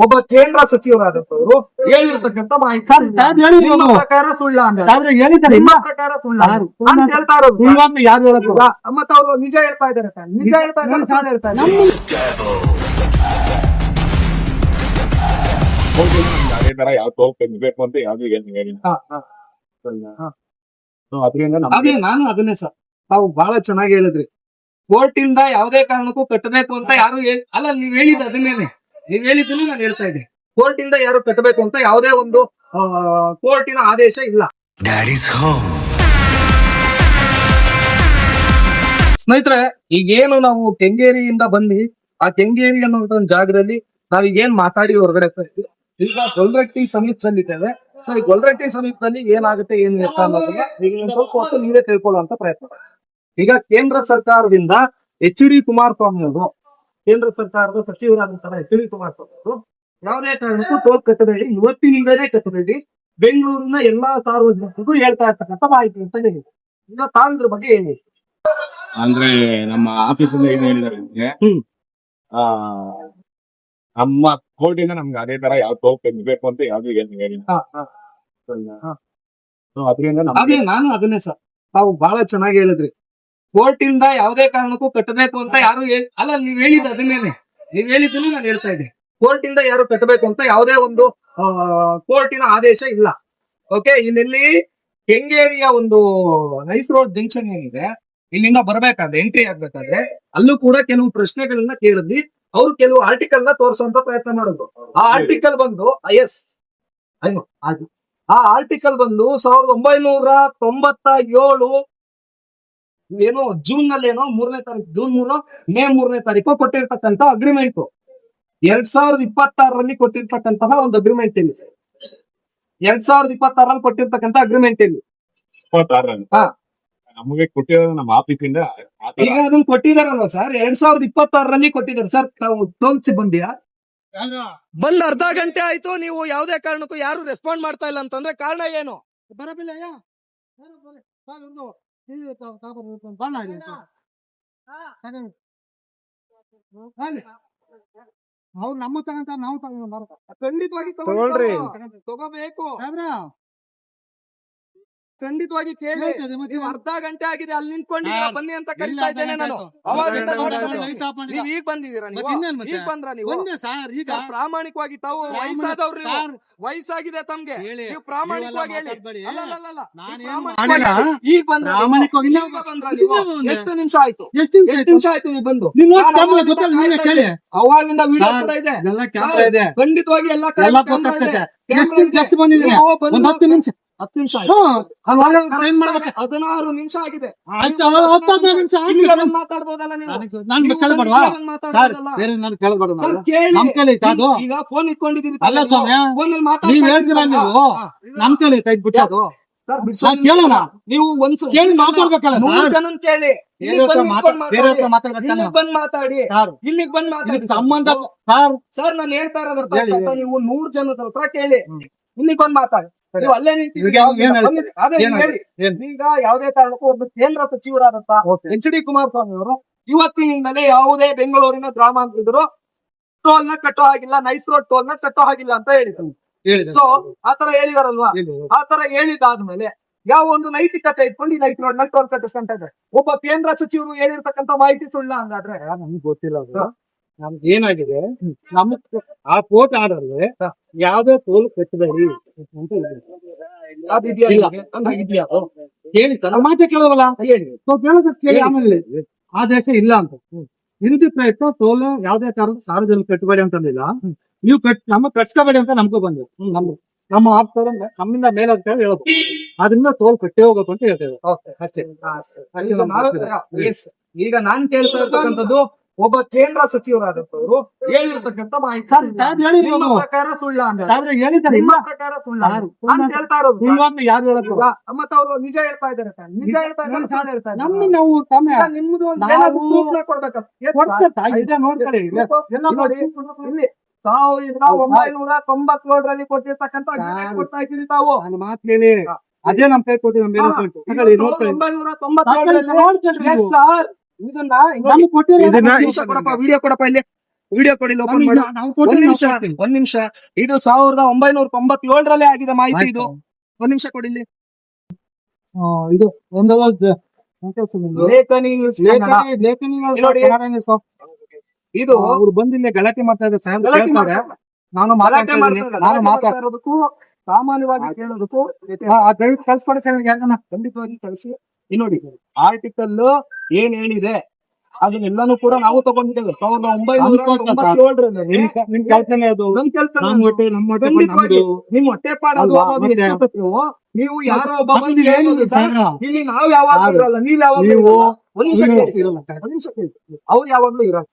ಒಬ್ಬ ಕೇಂದ್ರ ಸಚಿವರಾದಂತವರು ಹೇಳಿರ್ತಕ್ಕಂಥ ಮಾಹಿತಿ ನಿಮ್ಮ ಪ್ರಕಾರ ಸುಳ್ಳ ನಿಮ್ಮ ಪ್ರಕಾರ ಸುಳ್ಳ ಅಂತ ಹೇಳ್ತಾ ಇರೋದು. ಮತ್ತೆ ಅವರು ನಿಜ ಹೇಳ್ತಾ ಇದ್ದಾರೆ ಸರ್, ನಿಜ ಹೇಳ್ತಾ ಇದ್ದಾರೆ, ಸುಳ್ಳು ಹೇಳ್ತಾ ಇದ್ದಾರೆ. ಅದೇ ತರ ಯಾವ ಟೋಲ್ ತೆಗಿಬೇಕು ಅಂತ ಯಾವ್ದು ಹೇಳಿಲ್ಲ. ಅದೇ ನಾನು ಅದನ್ನೇ ಸರ್, ತಾವು ಬಹಳ ಚೆನ್ನಾಗಿ ಹೇಳಿದ್ರಿ. ಕೋರ್ಟ್ ಇಂದ ಯಾವುದೇ ಕಾರಣಕ್ಕೂ ಕಟ್ಟಬೇಕು ಅಂತ ಯಾರು ಅಲ್ಲ, ನೀವ್ ಹೇಳಿದ ಅದನ್ನೇನೆ, ನೀವ್ ಹೇಳಿದ್ದನ್ನು ನಾನು ಹೇಳ್ತಾ ಇದ್ದೀನಿ. ಕೋರ್ಟ್ ಇಂದ ಯಾರು ಕಟ್ಟಬೇಕು ಅಂತ ಯಾವುದೇ ಒಂದು ಕೋರ್ಟಿನ ಆದೇಶ ಇಲ್ಲ. ಸ್ನೇಹಿತರೆ, ಈಗೇನು ನಾವು ಕೆಂಗೇರಿಯಿಂದ ಬಂದು ಆ ಕೆಂಗೇರಿ ಅನ್ನುವಂತ ಒಂದು ಜಾಗದಲ್ಲಿ ನಾವೀಗೇನ್ ಮಾತಾಡಿ ಹೊರಗಡೆ ಇದ್ದೀವಿ. ಈಗ ಗೊಲ್ರಟ್ಟಿ ಸಮೀಪದಲ್ಲಿದ್ದೇವೆ. ಸೊ ಈ ಗೊಲ್ರಟ್ಟಿ ಸಮೀಪದಲ್ಲಿ ಏನಾಗುತ್ತೆ ಏನ್ ಇರ್ತ ಅನ್ನೋದನ್ನ ಈಗ ಸ್ವಲ್ಪ ಹೊತ್ತು ನೀವೇ ತಿಳ್ಕೊಳ್ಳುವಂತ ಪ್ರಯತ್ನ. ಈಗ ಕೇಂದ್ರ ಸರ್ಕಾರದಿಂದ ಎಚ್.ಡಿ. ಕುಮಾರಸ್ವಾಮಿ ಅವರು, ಕೇಂದ್ರ ಸರ್ಕಾರದ ಸಚಿವರಾದಂತಹ ಎಚ್.ಡಿ. ಕುಮಾರಸ್ವಾಮಿ ಅವರು ಯಾವುದೇ ಕಾರಣಕ್ಕೂ ಟೋಲ್ ಕಟ್ಟಬೇಡಿ, ಇವತ್ತಿನಿಂದಲೇ ಕಟ್ಟಬೇಡಿ, ಬೆಂಗಳೂರಿನ ಎಲ್ಲಾ ಸಾರ್ವಜನಿಕರಿಗೂ ಹೇಳ್ತಾ ಇರ್ತಕ್ಕಂಥ ಮಾಹಿತಿ ಅಂತ ಹೇಳಿದೆ. ಈಗ ತಾವಿದ್ರ ಬಗ್ಗೆ ಏನ್ ಹೇಳಿ? ಅಂದ್ರೆ ನಮ್ಮ ಆಫೀಸ್ ಏನ್ ಹೇಳಿದಾರೆ ಅಂದ್ರೆ, ನಮ್ಮ ಕೋರ್ಟ್ ಇಂದ ನಮ್ಗೆ ಅದೇ ತರ ಯಾವ ಟೋಲ್ ತೆಗಿಬೇಕು ಅಂತ ಯಾವ್ದು ಹೇಳಿಲ್ಲ. ಅದೇ ನಾನು ಅದನ್ನೇ ಸರ್, ತಾವು ಬಹಳ ಚೆನ್ನಾಗಿ ಹೇಳಿದ್ರಿ. ಕೋರ್ಟ್ ಇಂದ ಯಾವುದೇ ಕಾರಣಕ್ಕೂ ಕಟ್ಟಬೇಕು ಅಂತ ಯಾರು ಅಲ್ಲ, ನೀವ್ ಹೇಳಿದ ಅದನ್ನೇನೆ, ನೀವ್ ಹೇಳಿದ್ದನ್ನು ನಾನು ಹೇಳ್ತಾ ಇದ್ದೀನಿ. ಕೋರ್ಟ್ ಇಂದ ಯಾರು ಕಟ್ಟಬೇಕು ಅಂತ ಯಾವುದೇ ಒಂದು ಕೋರ್ಟಿನ ಆದೇಶ ಇಲ್ಲ. ಓಕೆ, ಇಲ್ಲಿ ಕೆಂಗೇರಿಯ ಒಂದು ನೈಸ್ ರೋಡ್ ಜಂಕ್ಷನ್ ಏನಿದೆ, ಇಲ್ಲಿಂದ ಬರ್ಬೇಕಾದ್ರೆ ಎಂಟ್ರಿ ಆಗ್ಬೇಕಾದ್ರೆ ಅಲ್ಲೂ ಕೂಡ ಕೆಲವು ಪ್ರಶ್ನೆಗಳನ್ನ ಕೇಳಿದ್ವಿ. ಅವ್ರು ಕೆಲವು ಆರ್ಟಿಕಲ್ ನ ತೋರಿಸುವಂತ ಪ್ರಯತ್ನ ಮಾಡಿದ್ರು. ಆ ಆರ್ಟಿಕಲ್ ಬಂದು ಆ ಆರ್ಟಿಕಲ್ ಬಂದು 1997 ಏನೋ ಜೂನ್ ನಲ್ಲಿ ಏನೋ 3ನೇ ತಾರೀಕು, ಜೂನ್ 3 ಮೇ 3ನೇ ತಾರೀಕು ಕೊಟ್ಟಿರ್ತಕ್ಕಂಥ ಅಗ್ರಿಮೆಂಟ್ 2026ರಲ್ಲಿ ಕೊಟ್ಟಿರ್ತಕ್ಕಂತಹ ಒಂದು ಅಗ್ರಿಮೆಂಟ್ ಇಲ್ಲಿ. 2026ರಲ್ಲಿ ಕೊಟ್ಟಿರ್ತಕ್ಕಂಥ ಅಗ್ರಿಮೆಂಟ್ ಇಲ್ಲಿ ನಮಗೆ ಕೊಟ್ಟಿರೋದು ನಮ್ಮ ಆಫೀಸಿಂದ. ಈಗ ಅದನ್ನ ಕೊಟ್ಟಿದಾರಲ್ವ ಸರ್, 2026ರಲ್ಲಿ ಕೊಟ್ಟಿದ್ದಾರೆ ಸರ್. ತೋಲ್ಸಿ ಬಂದಿಯಾ? ಬಂದ್ ಅರ್ಧ ಗಂಟೆ ಆಯ್ತು, ನೀವು ಯಾವುದೇ ಕಾರಣಕ್ಕೂ ಯಾರು ರೆಸ್ಪಾಂಡ್ ಮಾಡ್ತಾ ಇಲ್ಲ ಅಂತಂದ್ರೆ ಕಾರಣ ಏನು? ಅವ್ರು ನಮ್ಮ ತಗಂತ ನಾವು ಖಂಡಿತವಾಗಿ ತಗೋಬೇಕು, ಖಂಡಿತವಾಗಿ ಕೇಳಿ. ನೀವು ಅರ್ಧ ಗಂಟೆ ಆಗಿದೆ, ಅಲ್ಲಿ ನಿಂತ್ಕೊಂಡಿದ್ದೀರಾ, ಬನ್ನಿ ಅಂತ ಕರೀತಾ ಇದ್ದೇನೆ ನಾನು. ನೀವು ಈಗ ಬಂದಿದ್ದೀರಾ, ಈಗ ಬಂದ್ರ ನೀವು? ಈಗ ಪ್ರಾಮಾಣಿಕವಾಗಿ ತಾವು ವಯಸ್ಸಾದವ್ರು, ನೀವು ವಯಸ್ಸಾಗಿದೆ ತಮ್ಗೆ, ನೀವು ಪ್ರಾಮಾಣಿಕವಾಗಿ ಹೇಳಿ. ಈಗ ಬಂದ್ರ, ಎಷ್ಟು ನಿಮಿಷ ಆಯ್ತು? ಎಷ್ಟು ನಿಮಿಷ ಆಯ್ತು ನೀವು ಬಂದು? ಅವಾಗಿಂದ ವಿಡಿಯೋ ಕೂಡ ಇದೆ, ಖಂಡಿತವಾಗಿ ಎಲ್ಲ 16 ನಿಮಿಷ ಆಗಿದೆ. ಮಾತಾಡ್ಬೋದಲ್ಲ ನೀವು? ಈಗ ಫೋನ್ ಇಟ್ಕೊಂಡಿದ್ದೀರಿ, ನೀವು ಒಂದ್ಸಲ ಕೇಳಿ ಮಾತಾಡ್ಬೇಕಲ್ಲ, ಜನನ್ ಕೇಳಿ, ಬಂದ್ ಮಾತಾಡಿ, ಇಲ್ಲಿಗೆ ಬಂದ್ ಮಾತಾಡಿ. ಸಂಬಂಧ ಸರ್ ನಾನು ಹೇಳ್ತಾ ಇರೋದ್ರ ನೀವು 100 ಜನದ ಹತ್ರ ಕೇಳಿ, ಇಲ್ಲಿಗೆ ಬಂದ್ ಮಾತಾಡಿ. ನೀವು ಅಲ್ಲೇ ನಿಂತಿದ್ದೀರಿ, ಹೇಳಿ. ಈಗ ಯಾವುದೇ ಕಾರಣಕ್ಕೂ ಒಬ್ಬ ಕೇಂದ್ರ ಸಚಿವರಾದಂತ ಎಚ್.ಡಿ. ಕುಮಾರಸ್ವಾಮಿ ಅವರು ಇವತ್ತಿನಿಂದಲೇ ಯಾವುದೇ ಬೆಂಗಳೂರಿನ ಗ್ರಾಮಾಂತರಿಗರು ಟೋಲ್ ನ ಕಟ್ಟೋ ಹಾಗಿಲ್ಲ, ನೈಸ್ ರೋಡ್ ಟೋಲ್ ನ ಕಟ್ಟೋ ಹಾಗಿಲ್ಲ ಅಂತ ಹೇಳಿದ್ರು. ಸೊ ಆತರ ಹೇಳಿದಾರಲ್ವಾ? ಆತರ ಹೇಳಿದಾದ್ಮೇಲೆ ಯಾವ ಒಂದು ನೈತಿಕತೆ ಇಟ್ಕೊಂಡು ಈ ನೈಟ್ ರೋಡ್ ನಲ್ಲಿ ಟೋಲ್ ಕಟ್ಟಿಸ್ಕೊಂತ ಇದ್ದಾರೆ. ಒಬ್ಬ ಕೇಂದ್ರ ಸಚಿವರು ಹೇಳಿರ್ತಕ್ಕಂಥ ಮಾಹಿತಿ ಸುಳ್ಳ ಹಂಗಾದ್ರೆ? ನಮ್ಗೆ ಗೊತ್ತಿಲ್ಲ. ನಮ್ಗೆ ಏನಾಗಿದೆ, ನಮ್ ಆ ಕೋರ್ಟ್ ಆರ್ಡರ್ ಯಾವ್ದೇ ಟೋಲ್ ಕಟ್ಟಬೇಡಿ ಅಂತ ಹೇಳಿ ಮಾತೆ ಕೇಳೋಲ್ಲ, ಕೇಳಿ ಆಮೇಲೆ ಆದೇಶ ಇಲ್ಲ ಅಂತ. ಇಂದು ಪ್ರಯತ್ನ ಟೋಲ್ ಯಾವ್ದೇ ಕಾರಣದ ಸಾರ್ವಜನಿಕ ಕಟ್ಟಬೇಡಿ ಅಂತಂದಿಲ್ಲ. ನೀವು ನಮ್ಮ ಕಟ್ಸ್ಕೋಬೇಡಿ ಅಂತ ನಮ್ಗೂ ಬಂದು ನಮ್ಮ ಆಪ್ತರ ನಮ್ಮಿಂದ ಮೇಲಂತ ಹೇಳ್ಬೇಕು. ಅದರಿಂದ ಟೋಲ್ ಕಟ್ಟೇ ಹೋಗ್ಬೇಕು ಅಂತ ಹೇಳ್ತೇವೆ ಅಷ್ಟೇ. ಈಗ ನಾನ್ ಕೇಳ್ತಾ ಇರ್ತಕ್ಕಂಥದ್ದು ಒಬ್ಬ ಕೇಂದ್ರ ಸಚಿವರಾದಂತವರು ಹೇಳಿರ್ತಕ್ಕಂಥ ಮಾಹಿತಿ ನಿಮ್ಮ ಪ್ರಕಾರ ಸುಳ್ಳ ಹೇಳಿದ್ದಾರೆ, ನಿಮ್ಮ ಪ್ರಕಾರ ಸುಳ್ಳ ಅಂತ ಹೇಳ್ತಾ ಇರೋದು. ಯಾರು ಹೇಳಬೇಕು? ಮತ್ತೆ ಅವರು ನಿಜ ಹೇಳ್ತಾ ಇದ್ದಾರೆ, ನಿಜ ಹೇಳ್ತಾ ಇದ್ದಾರೆ, ಸುಳ್ಳು ಹೇಳ್ತಾ ಇದ್ದಾರೆ. ನಿಮ್ದು ಇಲ್ಲಿ 1997ರಲ್ಲಿ ಕೊಟ್ಟಿರ್ತಕ್ಕಂಥ ಕೊಡ್ತಾ ಇದ್ದೀರಿ ತಾವು. ಮಾತು ಹೇಳಿ, ಅದೇ ನಮ್ ಕೈ ಕೊಟ್ಟಿದ್ದೀವಿ. ವಿಡಿಯೋ ಕೊಡಪ್ಪ ಇಲ್ಲಿ. ವಿಡಿಯೋ ಕೊಡಿ ಓಪನ್ ಮಾಡಿ. ಒಂದ್ ನಿಮಿಷ ಇದು 1997 ಆಗಿದೆ ಮಾಹಿತಿ ಇದು. ಒಂದ್ ನಿಮಿಷ ಕೊಡಿ ಇಲ್ಲಿ. ಇದು ಒಂದು ಲೇಖನಿ news ಕನ್ನಡ. ನೋಡಿ. ಇದು ಅವ್ರು ಬಂದಿಲ್ಲ ಗಲಾಟೆ ಮಾಡ್ತಾ ಇದ್ದಾರೆ ಸಾಹೇಬ್ ಗಲಾಟೆ ಕೇಳ್ತಾರೆ. ನಾನು ಗಲಾಟೆ ಮಾತಾಡ್ತಾ ನಾನು ಮಾಡ್ತಾ ಇರೋದಕ್ಕೂ ಸಾಮಾನ್ಯವಾಗಿ ಕೇಳೋದಕ್ಕೂ ವ್ಯತ್ಯಾಸ. ದಯವಿಟ್ಟು ಕಳ್ಸ್ಕೊಡಿ ಸರ್ ಯಾಕನ್ನ ಖಂಡಿತವಾಗಿ ಕಳಿಸಿ. ಇಲ್ಲಿ ನೋಡಿ ಆರ್ಟಿಕಲ್ ಏನ್ ಹೇಳಿದೆ ಅದನ್ನೆಲ್ಲಾನು ಕೂಡ ನಾವು ತಗೊಂಡಿದ್ದೇವೆ 1997 ನಿಮ್ ಕಲ್ಪನೆ ಅದು ನಮ್ಮ ಹೊಟ್ಟೆ ನಮ್ದು ನಿಮ್ ಹೊಟ್ಟೆಪಾಡು ಅದು ಅಲ್ವಾ? ಅನ್ನೋದು ಮತ್ತೆ? ಎಷ್ಟು ಗೊತ್ತು? ನೀವು ಯಾರೋ ಒಬ್ಬ ನಮ್ದು ಬಂದು ಏನು ಹೇಳಿದ್ರು ಸರ್, ಸರ್? ಇಲ್ಲಿ ನಾವು ಯಾವಾಗ ಇರಲ್ಲ, ನೀವ್ ಯಾವಾಗ ನೀವು ಒಂದ್ ನಿಮಿಷ ಇರೋ- ಕೇಳಿ. ಇರಲ್ಲ. ಒಂದ್ ನಿಮಿಷ ಕೇಳಿ. ಅವ್ರು ಯಾವಾಗ್ಲೂ ಇರೋರು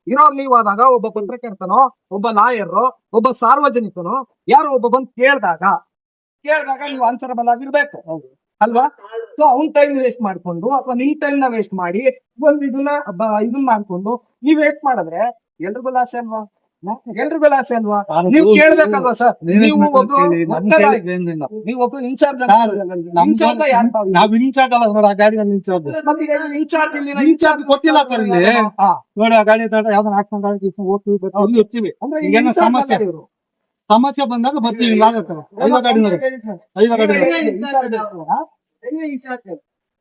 ಇರೋರು ನೀವು ಆದಾಗ ಒಬ್ಬ ಪತ್ರಕರ್ತನೋ ಒಬ್ಬ ಲಾಯರ್ ಒಬ್ಬ ಸಾರ್ವಜನಿಕನೋ ಯಾರೋ ಒಬ್ಬ ಬಂದು ಕೇಳಿದಾಗ ನೀವು ಆನ್ಸರಬಲ್ ಆಗಿರ್ಬೇಕು ಅಲ್ವಾ? ಸೊ ಅವ್ನ್ ಟೈಮ್ ವೇಸ್ಟ್ ಮಾಡ್ಕೊಂಡು ಅಥವಾ ನಿಮ್ ಟೈಮ್ ನ ವೇಸ್ಟ್ ಮಾಡಿ ಒಂದ್ ಇದನ್ನ ಮಾಡ್ಕೊಂಡು ನೀವ್ ವೇಸ್ಟ್ ಮಾಡಿದ್ರೆ ಎಲ್ರಿಗೂ ಲಾಸೆ ಅಲ್ವಾ? ನೀವು ಕೇಳ್ಬೇಕಲ್ವಾ ಸರ್? ನೀವು ಒಬ್ರು ನೀವೊಬ್ರು ಇನ್ಚಾರ್ಜ್ ನಾವ್ ಇನ್ಚಾರ್ಜ್ ಅಲ್ಲ ಸರ್, ಆ ಗಾಡಿ ನಮ್ಮ ಇನ್ಚಾರ್ಜ್ ಇನ್ಚಾರ್ಜ್ ಕೊಟ್ಟಿಲ್ಲ ಸರ್ ಇಲ್ಲಿ. ನೋಡಿ ಆ ಗಾಡಿ ಯಾವ್ದನ್ನ ಹಾಕೊಂಡು ಅಲ್ಲಿ ಹೋಗ್ತೀವಿ. ಈಗೇನೋ ಸಮಸ್ಯೆ ಬಂದಾಗ ಬರ್ತೀವಿ. ಇಲ್ಲ ಆಗತ್ತೆ. ಐವ ಗಾಡಿ ನೋಡಿ ಐವ ಗಾಡಿ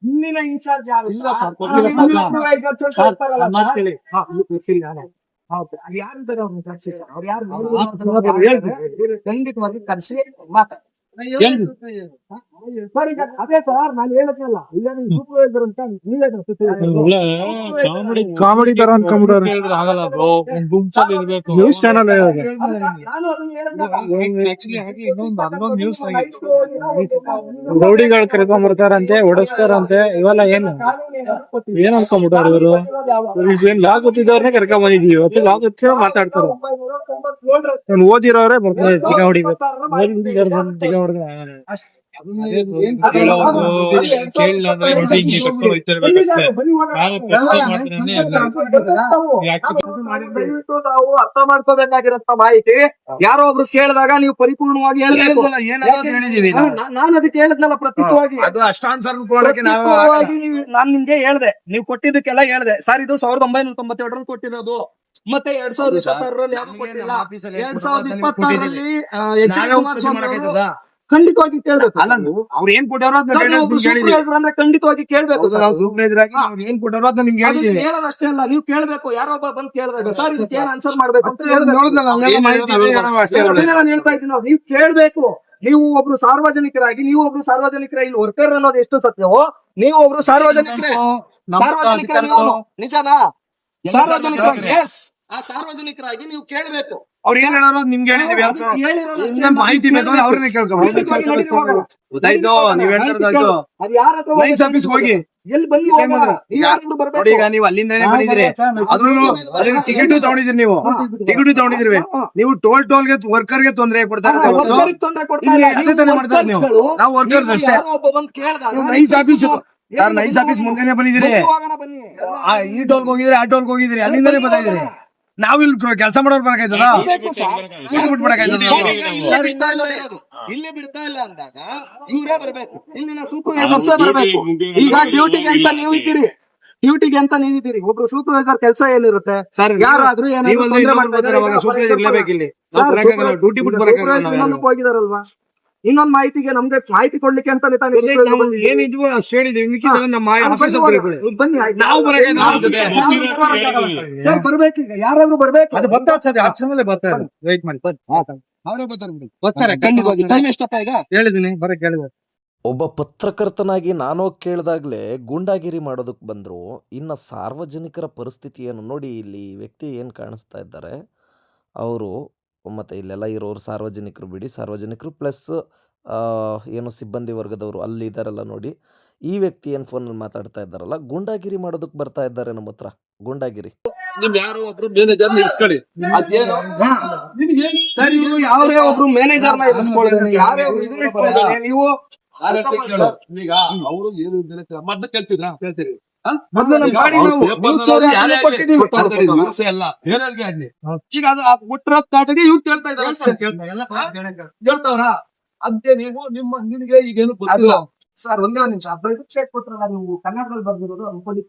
ಇಲ್ಲಿನ ಇನ್ಚಾರ್ಜ್ ಯಾರು ಇಲ್ಲ ಸರ್, ಕೊಟ್ಟಿಲ್ಲ ಸರ್. ಮಾತು ಕೇಳಿ. ಖಂಡಿತವಾಗಿ ಕರ್ಸಿ ಮಾತಾಡಿ. ಹೇಳಿ. ಅದೇ ಸರ್ ನಾನು ಹೇಳಕ್ಕಿಲ್ಲ ಇಲ್ಲ ಸೂಪರ್ವೈಸರ್ ಅಂತ ನೀವೇ ಕಾಮಿಡಿ ತರ ಅನ್ಕೊಂಡ್ಬಿಡೋರು. ಆಗಲ್ಲ ಬ್ರೋ, ಒಂದ್ ಗುಂಪಲ್ಲಿ ಇರ್ಬೇಕು. ನ್ಯೂಸ್ ಚಾನಲ್ ರೌಡಿಗಳು ಕರ್ಕೊಂಡ್ ಬರ್ತಾರಂತೆ, ಹೊಡಸ್ತಾರಂತೆ, ಇವೆಲ್ಲ ಏನು ಏನ್ ಅನ್ಕೊಂಡ್ಬಿಟ್ಟಾರ ಇವರು? ಏನ್ ಲಾ ಗೊತ್ತಿದ್ದವ್ರನ್ನೇ ಕರ್ಕೊಂಡ್ ಬಂದಿದೀವಿ. ಇವತ್ತು ಲಾ ಗೊತ್ತಿರೋ ಮಾತಾಡ್ತಾರ. ಓದಿರೋರೇ ಬರ್ತಾರೆ ಜಿಗ ಹೊಡಿಬೇಕು. ಓದಿರೋರು ಬಂದು ಜಿಗ ಹೊಡೆದ್ರೆ ಆಗಲ್ಲ. ನಾವು ಅರ್ಥ ಮಾಡ್ಕೋಬೇಕಾಗಿರತ್ತ ಮಾಹಿತಿ. ಯಾರೋ ಒಬ್ರು ಕೇಳಿದಾಗ ನೀವು ಪರಿಪೂರ್ಣವಾಗಿ ಹೇಳ್ಬೇಕು. ನಾನು ಅದಕ್ಕೆ ಹೇಳಿದ್ನಲ್ಲ ಪ್ರತ್ಯೇಕವಾಗಿ ನಾನ್ ನಿಮ್ಗೆ ಹೇಳ್ದೆ, ನೀವು ಕೊಟ್ಟಿದ್ದಕ್ಕೆಲ್ಲ ಹೇಳ್ದೆ ಸರ್. ಇದು 1997 ಕೊಟ್ಟಿರೋದು, ಮತ್ತೆ 2026 ಯಾವ್ದು ಕೊಟ್ಟಿಲ್ಲ. 2026 ಎಚ್ ಡಿ ಕುಮಾರಸ್ವಾಮಿ ಖಂಡಿತವಾಗಿ ಕೇಳ್ಬೇಕು. ಅವ್ರು ಏನ್ ಕೊಟ್ಟವ್ರು ಸೂಪರ್ವೈಸರ್ ಅಂದ್ರೆ ಖಂಡಿತವಾಗಿ ಕೇಳ್ಬೇಕು. ಏನ್ ಕೊಟ್ಟವ್ರು ಅಂತ ನಿಮ್ಗೆ ಹೇಳಿದೀವಿ. ಹೇಳೋದಷ್ಟೇ ಅಲ್ಲ, ನೀವು ಕೇಳ್ಬೇಕು. ಯಾರೋ ಒಬ್ಬ ಬಂದು ಕೇಳಿದಾಗ ಸರ್ ಇದಕ್ಕೆ ಏನ್ ಆನ್ಸರ್ ಮಾಡ್ಬೇಕು ಅಂತ ಹೇಳ್ಬೇಕು. ನಾನು ಹೇಳ್ತಾ ಇದ್ದೀನಿ, ನೀವು ಕೇಳ್ಬೇಕು. ನೀವು ಒಬ್ರು ಸಾರ್ವಜನಿಕರಾಗಿ ಇಲ್ಲಿ ವರ್ಕರ್ ಅನ್ನೋದು ಎಷ್ಟು ಸತ್ಯವೋ, ನೀವು ಒಬ್ರು ಸಾರ್ವಜನಿಕರೇ. ನಿಜನಾ? ಸಾರ್ವಜನಿಕರಾಗಿ ಎಸ್, ಆ ಸಾರ್ವಜನಿಕರಾಗಿ ನೀವು ಕೇಳ್ಬೇಕು. ಅವ್ರು ಏನ್ ಹೇಳೋರು ನಿಮ್ಗೆ ಹೇಳಿದೀವಿ. ಮಾಹಿತಿ ಬೇಕು ಅವ್ರನ್ನೇ ಕೇಳ್ಕೊಬೋದು. ಗೊತ್ತಾಯ್ತು, ನೀವ್ ಹೇಳ್ತಾರದು. ನೈಸ್ ಆಫೀಸ್ ಹೋಗಿ ಎಲ್ಲಿ ಬಂದು ನೋಡಿ. ಈಗ ನೀವು ಅಲ್ಲಿಂದಾನೆ ಬಂದಿದ್ರಿ, ಅದ್ರೂ ಟಿಕೆಟ್ ತಗೊಂಡಿದ್ರಿ. ನೀವು ಟಿಕೆಟ್ ತಗೊಂಡಿದ್ರಿ. ನೀವು ಟೋಲ್ಗೆ ವರ್ಕರ್ಗೆ ತೊಂದರೆ ಕೊಡ್ತಾರೆ. ನಾವು ವರ್ಕರ್ಸ್ ಅಷ್ಟೇ. Nice office sir, nice office ಮುಂದೆನೆ ಬಂದಿದ್ದೀರಿ. ಈ ಟೋಲ್ಗೆ ಹೋಗಿದ್ರಿ, ಆ ಟೋಲ್ಗೆ ಹೋಗಿದ್ರಿ, ಅಲ್ಲಿಂದಾನೆ ಬರ್ತಾ ಇದ್ರಿ. ನಾವಿಲ್ಲಿ ಕೆಲಸ ಮಾಡೋರು ಬರಕಾಯ್ತದ? ಇಲ್ಲಿ ಬಿಡ್ತಾ ಇಲ್ಲ ಅಂದಾಗ ಇವರೇ ಬರ್ಬೇಕು. ಇಲ್ಲಿನ ಸೂಪರ್ವೈಸರ್ ಬರ್ಬೇಕು. ಈಗ ಡ್ಯೂಟಿಗೆ ಅಂತ ನೀವಿದ್ದೀರಿ. ಒಬ್ರು ಸೂಪರ್ವೈಸರ್ ಕೆಲಸ ಏನಿರುತ್ತೆ ಸರ್? ಯಾರಾದ್ರೂ ಹೋಗಿದಾರಲ್ವಾ? ಇನ್ನೊಂದ್ ಮಾಹಿತಿಗೆ ನಮ್ಗೆ ಮಾಹಿತಿ ಕೊಡ್ಲಿಕ್ಕೆ ಅಂತ ಏನಿದ್ವು ಅಷ್ಟು ಹೇಳಿದೀವಿ. ಸರ್ ಬರ್ಬೇಕು. ಈಗ ಯಾರಾದ್ರೂ ಬರ್ಬೇಕು. ಅದು ಬರ್ತಾರೆ ಸರ್, ಆಪ್ಷನ್ ಬರ್ತಾರೆ. ವೇಟ್ ಮಾಡಿ, ಅವರೇ ಬರ್ತಾರೆ. ಖಂಡಿತವಾಗಿ ಟೈಮ್ ಎಷ್ಟಪ್ಪ ಈಗ ಹೇಳಿದೀನಿ, ಬರಕ್ ಹೇಳಿದ್ರು. ಒಬ್ಬ ಪತ್ರಕರ್ತನಾಗಿ ನಾನು ಕೇಳಿದಾಗಲೇ ಗೂಂಡಾಗಿರಿ ಮಾಡೋದಕ್ಕೆ ಬಂದರು. ಇನ್ನು ಸಾರ್ವಜನಿಕರ ಪರಿಸ್ಥಿತಿ ಏನು ನೋಡಿ. ಇಲ್ಲಿ ವ್ಯಕ್ತಿ ಏನು ಕಾಣಿಸ್ತಾ ಇದ್ದಾರೆ ಅವರು, ಮತ್ತು ಇಲ್ಲೆಲ್ಲ ಇರೋರು ಸಾರ್ವಜನಿಕರು ಬಿಡಿ, ಸಾರ್ವಜನಿಕರು ಪ್ಲಸ್ ಏನು ಸಿಬ್ಬಂದಿ ವರ್ಗದವರು ಅಲ್ಲಿ ಇದ್ದಾರಲ್ಲ ನೋಡಿ. ಈ ವ್ಯಕ್ತಿ ಏನು ಫೋನಲ್ಲಿ ಮಾತಾಡ್ತಾ ಇದ್ದಾರಲ್ಲ, ಗೂಂಡಾಗಿರಿ ಮಾಡೋದಕ್ಕೆ ಬರ್ತಾ ಇದ್ದಾರೆ ನಮ್ಮ ಹತ್ರ. ಗೂಂಡಾಗಿರಿ ನಿಮ್ ಯಾರೋ ಒಬ್ರು ಮ್ಯಾನೇಜರ್ ಇಸ್ಕೊಳ್ಳಿ. ಸರ್, ಇವರು ಯಾರೇ ಒಬ್ರು ಮ್ಯಾನೇಜರ್ನ ಇರಿಸ್ಕೊಳ್ಳಿ. ಯಾರೇ ನೀವು ಈಗ ಅವರು ಏನು ಮೊದ್ಲು ಕೇಳ್ತಿದ್ರ ಕೇಳ್ತೀರಿ. ಮೊದಲು ನಮ್ಮ ಗಾಡಿ ನಾವು ಬೇರೆಯವ್ರಿಗೆ ಆಗ್ಲಿ ಈಗ ಅದು ಕೊಟ್ಟಿರೋ ತಾಟಿಗೆ ಇವ್ರು ಕೇಳ್ತಾ ಇದ್ದಾರೆ. ಕೇಳ್ತಾವ್ರ ಅದೇ ನೀವು ನಿಮ್ಗೆ ಈಗೇನು ಗೊತ್ತಿಲ್ಲ ಸರ್. ಒಂದೇ ಒಂದ್ ನಿಮಿಷ. ಚೆಕ್ ಕೊಟ್ರಲ್ಲ ನೀವು ಕನ್ನಡದಲ್ಲಿ ಬರ್ದಿರೋದು ಅನ್ಕೊಳ್ಳಿ.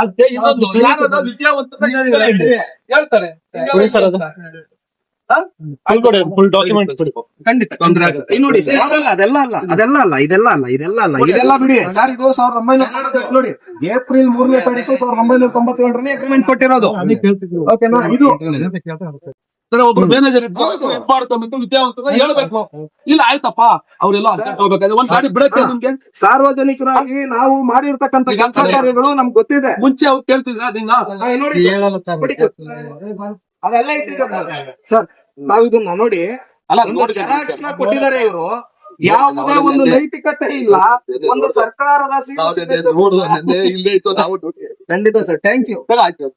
ಅದೇ ಇನ್ನೊಂದು ಯಾರಾದ್ರೂ ವಿದ್ಯಾವಂತರ ಹೇಳ್ತಾರೆ ಫುಲ್ ಡಾಕ್ಯುಮೆಂಟ್ ಖಂಡಿತ ತೊಂದ್ರೆ ಆಗಲ್ಲ. ಈಗ ನೋಡಿ ಸರ್, ಇದೆಲ್ಲ ಬಿಡಿ ಸರ್. ಇದು 1990 ನೋಡಿ ಏಪ್ರಿಲ್ 3ನೇ ತಾರೀಕು 1997ರಲ್ಲಿ ಅಗ್ರಿಮೆಂಟ್ ಕೊಟ್ಟಿರೋದು. ಓಕೆನಾ? ಇದು ಒಬ್ರು ಮ್ಯಾನೇಜರ್ ಮಾಡ್ಕೊಂಡ್ಬಿಟ್ಟು ವಿದ್ಯಾವಂತರ ಹೇಳ್ಬೇಕು. ಇಲ್ಲ ಆಯ್ತಪ್ಪ ಅವ್ರೆಲ್ಲ ಹೋಗ್ಬೇಕಾದ್ರೆ ಒಂದ್ ಗಾಡಿ ಬಿಡಕ್ಕೆ ನಿಮ್ಗೆ ಸಾರ್ವಜನಿಕರಾಗಿ ನಾವು ಮಾಡಿರ್ತಕ್ಕಂಥ ಕೆಲಸ ಕಾರ್ಯಗಳು ನಮ್ಗೆ ಗೊತ್ತಿದೆ. ಮುಂಚೆ ಅವ್ರು ಕೇಳ್ತಿದ್ರ ಅದನ್ನ ನೋಡಿ ಅವೆಲ್ಲ ಇಟ್ಟಿದ್ದಾರೆ ಸರ್. ನಾವ್ ಇದನ್ನ ನೋಡಿ ಅಲ್ಲ ಒಂದು ಜೆರಾಕ್ಸ್ ನ ಕೊಟ್ಟಿದ್ದಾರೆ ಇವರು. ಯಾವುದೇ ಒಂದು ನೈತಿಕತೆ ಇಲ್ಲ. ಒಂದು ಸರ್ಕಾರದ ಇಲ್ಲೇ ಇತ್ತು ನಾವು ಖಂಡಿತ ಸರ್. Thank you. ಆಯ್ತು